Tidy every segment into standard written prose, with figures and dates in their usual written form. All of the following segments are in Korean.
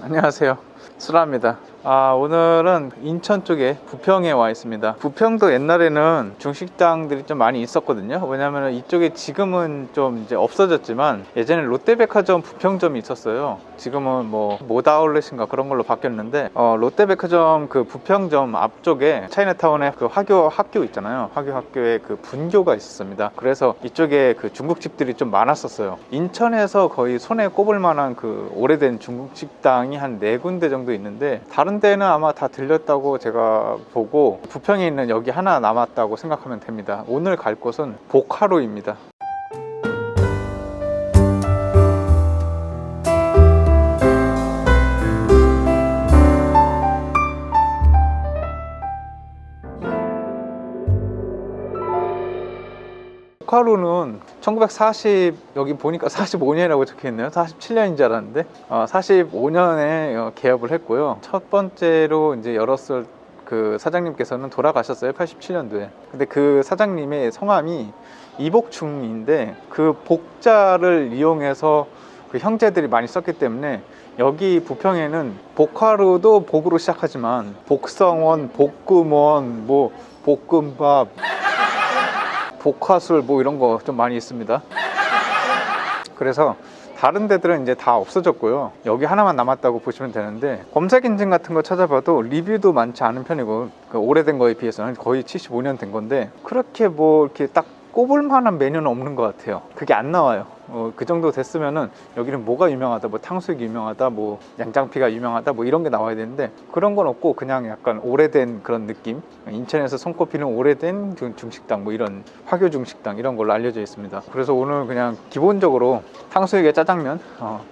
안녕하세요, 수라입니다. 오늘은 인천 쪽에 부평에 와 있습니다. 부평도 옛날에는 중식당들이 좀 많이 있었거든요. 왜냐면 이쪽에 지금은 좀 이제 없어졌지만 예전에 롯데백화점 부평점이 있었어요. 지금은 뭐 모다아울렛인가 그런 걸로 바뀌었는데 롯데백화점 그 부평점 앞쪽에 차이나타운에 그 화교 학교 있잖아요. 화교 학교에 그 분교가 있었습니다. 그래서 이쪽에 그 중국집들이 좀 많았었어요. 인천에서 거의 손에 꼽을 만한 그 오래된 중국식당이 한 4군데 정도 있는데 다른 데는 아마 다 들렸다고 제가 보고 부평에 있는 여기 하나 남았다고 생각하면 됩니다. 오늘 갈 곳은 보카로입니다. 보카로는 1940 여기 보니까 45년이라고 적혀있네요. 47년인 줄 알았는데 45년에 개업을 했고요. 첫 번째로 이제 열었을 그 사장님께서는 돌아가셨어요. 87년도에. 근데 그 사장님의 성함이 이복충인데 그 복자를 이용해서 그 형제들이 많이 썼기 때문에 여기 부평에는 보카로도 복으로 시작하지만 복성원, 볶음원, 뭐 볶음밥, 복화술 뭐 이런 거 좀 많이 있습니다. 그래서 다른 데들은 이제 다 없어졌고요. 여기 하나만 남았다고 보시면 되는데 검색 인증 같은 거 찾아봐도 리뷰도 많지 않은 편이고 그 오래된 거에 비해서는 거의 75년 된 건데 그렇게 뭐 이렇게 딱 꼽을 만한 메뉴는 없는 것 같아요. 그게 안 나와요. 그 정도 됐으면은 여기는 뭐가 유명하다, 뭐 탕수육이 유명하다, 뭐 양장피가 유명하다, 뭐 이런 게 나와야 되는데 그런 건 없고 그냥 약간 오래된 그런 느낌. 인천에서 손꼽히는 오래된 중식당, 뭐 이런 화교 중식당 이런 걸로 알려져 있습니다. 그래서 오늘 그냥 기본적으로 탕수육에 짜장면,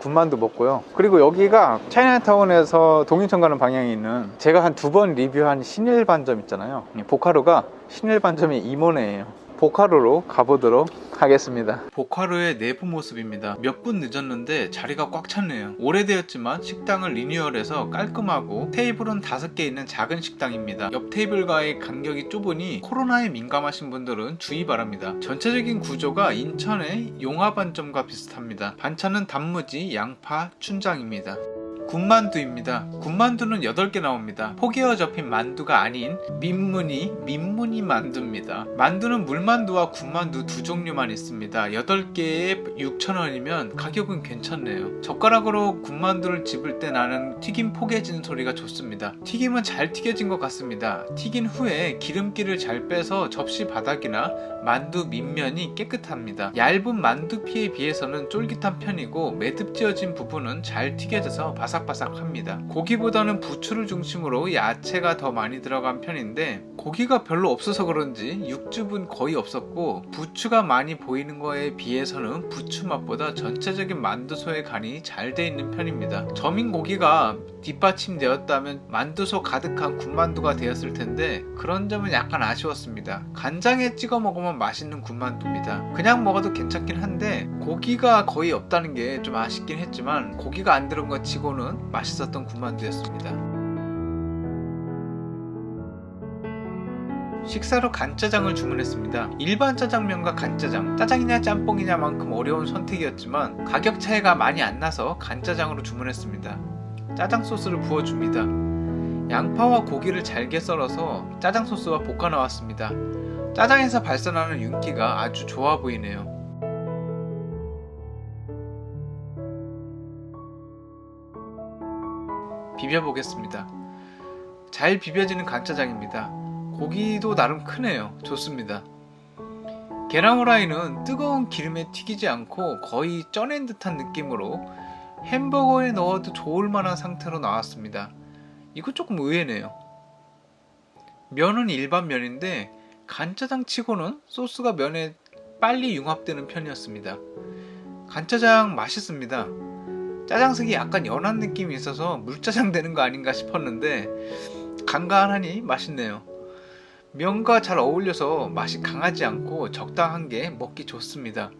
군만두 먹고요. 그리고 여기가 차이나타운에서 동인천 가는 방향에 있는 제가 한 2번 리뷰한 신일반점 있잖아요. 보카로가 신일반점의 임원회예요. 보카로로 가보도록 하겠습니다. 보카로의 내부 모습입니다. 몇 분 늦었는데 자리가 꽉 찼네요. 오래되었지만 식당을 리뉴얼해서 깔끔하고 테이블은 5개 있는 작은 식당입니다. 옆 테이블과의 간격이 좁으니 코로나에 민감하신 분들은 주의 바랍니다. 전체적인 구조가 인천의 용화반점과 비슷합니다. 반찬은 단무지, 양파, 춘장입니다. 군만두입니다. 군만두는 8개 나옵니다. 포개어 접힌 만두가 아닌 민무니 만두입니다. 만두는 물만두와 군만두 두 종류만 있습니다. 8개에 6,000원이면 가격은 괜찮네요. 젓가락으로 군만두를 집을 때 나는 튀김 포개지는 소리가 좋습니다. 튀김은 잘 튀겨진 것 같습니다. 튀긴 후에 기름기를 잘 빼서 접시 바닥이나 만두 밑면이 깨끗합니다. 얇은 만두피에 비해서는 쫄깃한 편이고 매듭지어진 부분은 잘 튀겨져서 바삭바삭합니다. 고기보다는 부추를 중심으로 야채가 더 많이 들어간 편인데 고기가 별로 없어서 그런지 육즙은 거의 없었고 부추가 많이 보이는 거에 비해서는 부추 맛보다 전체적인 만두소의 간이 잘 돼 있는 편입니다. 점인 고기가 뒷받침되었다면 만두소 가득한 군만두가 되었을 텐데 그런 점은 약간 아쉬웠습니다. 간장에 찍어 먹으면 맛있는 군만두입니다. 그냥 먹어도 괜찮긴 한데 고기가 거의 없다는 게 좀 아쉽긴 했지만 고기가 안 들은 것 치고는 맛있었던 군만두였습니다. 식사로 간짜장을 주문했습니다. 일반 짜장면과 간짜장, 짜장이냐 짬뽕이냐 만큼 어려운 선택이었지만 가격 차이가 많이 안 나서 간짜장으로 주문했습니다. 짜장 소스를 부어줍니다. 양파와 고기를 잘게 썰어서 짜장 소스와 볶아 나왔습니다. 짜장에서 발산하는 윤기가 아주 좋아 보이네요. 비벼보겠습니다. 잘 비벼지는 간짜장입니다. 고기도 나름 크네요. 좋습니다. 계란 후라이는 뜨거운 기름에 튀기지 않고 거의 쪄낸 듯한 느낌으로 햄버거에 넣어도 좋을 만한 상태로 나왔습니다. 이거 조금 의외네요. 면은 일반 면인데 간짜장 치고는 소스가 면에 빨리 융합되는 편이었습니다. 간짜장 맛있습니다. 짜장색이 약간 연한 느낌이 있어서 물짜장 되는 거 아닌가 싶었는데 간간하니 맛있네요. 면과 잘 어울려서 맛이 강하지 않고 적당한 게 먹기 좋습니다.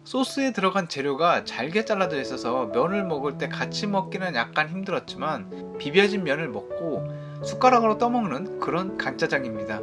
소스에 들어간 재료가 잘게 잘라져 있어서 면을 먹을 때 같이 먹기는 약간 힘들었지만 비벼진 면을 먹고 숟가락으로 떠먹는 그런 간짜장입니다.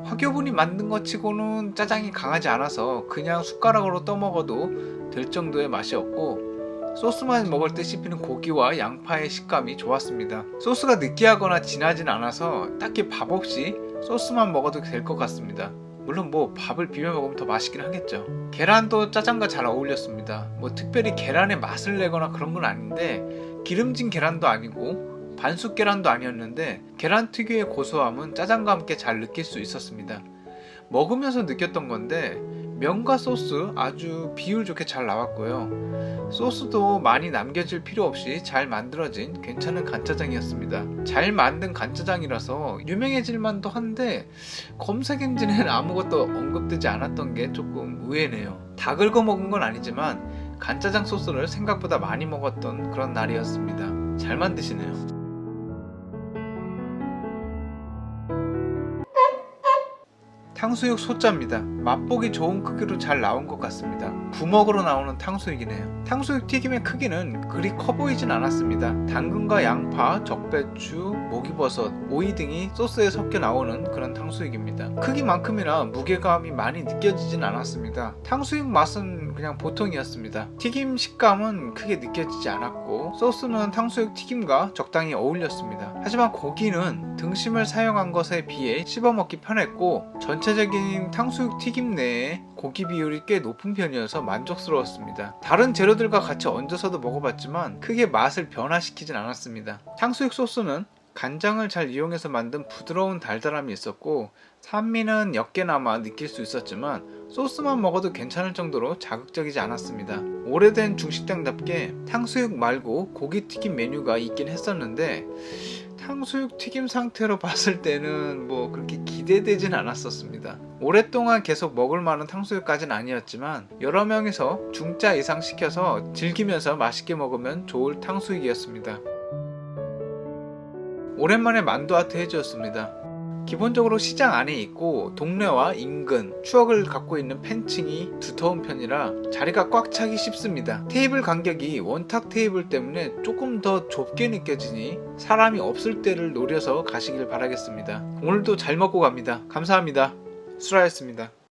화교분이 만든 것 치고는 짜장이 강하지 않아서 그냥 숟가락으로 떠먹어도 될 정도의 맛이었고 소스만 먹을 때 씹히는 고기와 양파의 식감이 좋았습니다. 소스가 느끼하거나 진하진 않아서 딱히 밥 없이 소스만 먹어도 될 것 같습니다. 물론 뭐 밥을 비벼 먹으면 더 맛있긴 하겠죠. 계란도 짜장과 잘 어울렸습니다. 뭐 특별히 계란의 맛을 내거나 그런 건 아닌데 기름진 계란도 아니고 반숙 계란도 아니었는데 계란 특유의 고소함은 짜장과 함께 잘 느낄 수 있었습니다. 먹으면서 느꼈던 건데 면과 소스 아주 비율 좋게 잘 나왔고요. 소스도 많이 남겨질 필요 없이 잘 만들어진 괜찮은 간짜장이었습니다. 잘 만든 간짜장이라서 유명해질 만도 한데 검색 엔진에는 아무것도 언급되지 않았던 게 조금 의외네요. 다 긁어 먹은 건 아니지만 간짜장 소스를 생각보다 많이 먹었던 그런 날이었습니다. 잘 만드시네요. 탕수육 소짜입니다. 맛보기 좋은 크기로 잘 나온 것 같습니다. 부먹으로 나오는 탕수육이네요. 탕수육 튀김의 크기는 그리 커 보이진 않았습니다. 당근과 양파, 적배추, 목이버섯, 오이 등이 소스에 섞여 나오는 그런 탕수육입니다. 크기만큼이나 무게감이 많이 느껴지진 않았습니다. 탕수육 맛은 그냥 보통이었습니다. 튀김 식감은 크게 느껴지지 않았고 소스는 탕수육 튀김과 적당히 어울렸습니다. 하지만 고기는 등심을 사용한 것에 비해 씹어먹기 편했고 전체적인 탕수육 튀김 내에 고기 비율이 꽤 높은 편이어서 만족스러웠습니다. 다른 재료들과 같이 얹어서도 먹어봤지만 크게 맛을 변화시키진 않았습니다. 탕수육 소스는 간장을 잘 이용해서 만든 부드러운 달달함이 있었고 산미는 역게나마 느낄 수 있었지만 소스만 먹어도 괜찮을 정도로 자극적이지 않았습니다. 오래된 중식당답게 탕수육 말고 고기 튀김 메뉴가 있긴 했었는데 탕수육 튀김 상태로 봤을 때는 뭐 그렇게 기대되진 않았었습니다. 오랫동안 계속 먹을 만한 탕수육까지는 아니었지만 여러 명이서 중짜 이상 시켜서 즐기면서 맛있게 먹으면 좋을 탕수육이었습니다. 오랜만에 만두아트 해주었습니다. 기본적으로 시장 안에 있고 동네와 인근, 추억을 갖고 있는 팬층이 두터운 편이라 자리가 꽉 차기 쉽습니다. 테이블 간격이 원탁 테이블 때문에 조금 더 좁게 느껴지니 사람이 없을 때를 노려서 가시길 바라겠습니다. 오늘도 잘 먹고 갑니다. 감사합니다. 수라였습니다.